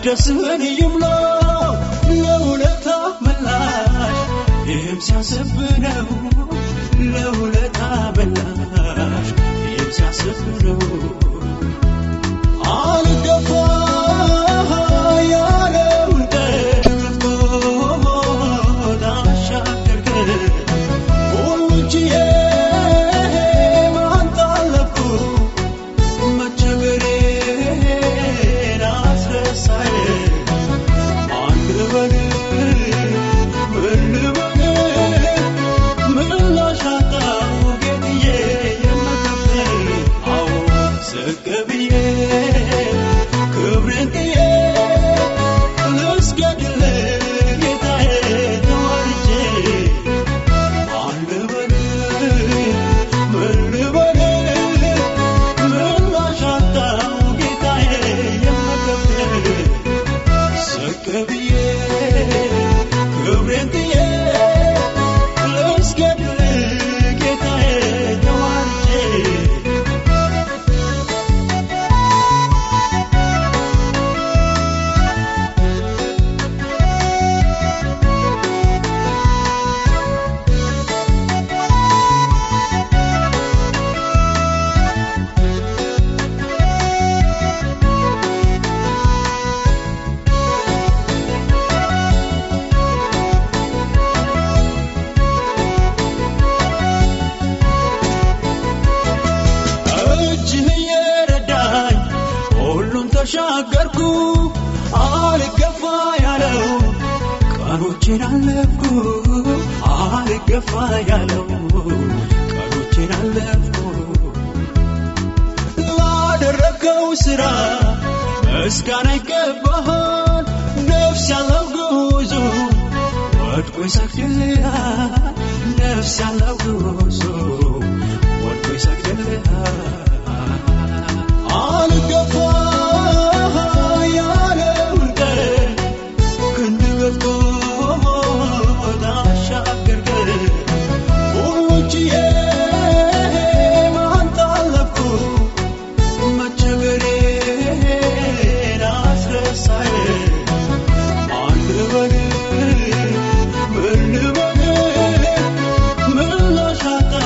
ደስን ይምላ ለውለታ መላሽ የምሲያስብነው ለውለታ መላሽ የምሲያስብነው አልገፋ ያለውን ገፍቶ ታሻገርከ ሁሉችዬ ማንጣለኩ መቸገሬን አስረሳይ ተሻገርኩ አልገፋ ያለው ቀኖቼን አለፍኩ አልገፋ ያለው ቀኖቼን አለፍኩ ላደረከው ስራ ምስጋና ይገባሃል ነፍስ ያለው ጉዞ ወድቆ ይሰግድልሃል ነፍስ ያለው ጉዞ ወድቆ ይሰግድልሃል አልገፋ Shut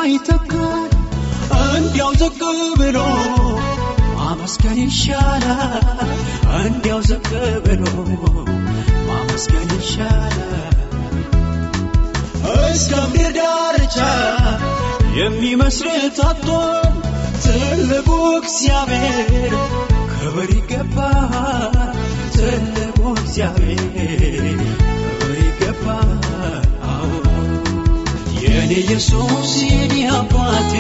አይተካል እንዲያው ዝቅ ብሎ ማመስገን ይሻላል እንዲያው ዝቅ ብሎ ማመስገን ይሻላል እስከ ምድር ዳርቻ የሚመስል ታጥቶን ትልቁ እግዚአብሔር ክብር ይገባል ትልቁ እግዚአብሔር ክብር ይገባል የኔ ኢየሱስ የኔ አባቴ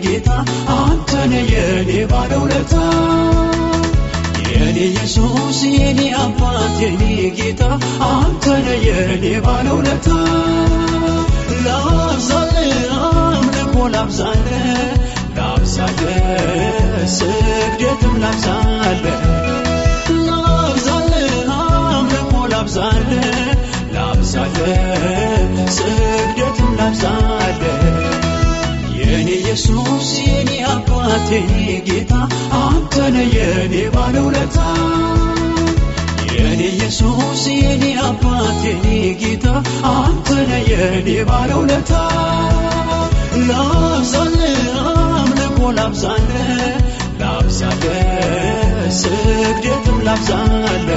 ጌታ አንተ ነህ የኔ ባለውለታ የኔ ኢየሱስ የኔ አባቴ ጌታ አንተ ነህ የኔ ባለውለታ ላብዛልህ አምልኮ ላብዛልህ ስግደትም ላብዛልህ አምልኮ ላብዛልህ ስግደትም ላብዛልህ የኔ ኢየሱስ የኔ አባቴ ጌታ አንተ ነህ የኔ ባለውለታ የኔ ኢየሱስ የኔ አባቴ ጌታ አንተ ነህ የኔ ባለውለታ ላብዛልህ አምልኮ ላብዛልህ ስግደትም ላብዛልህ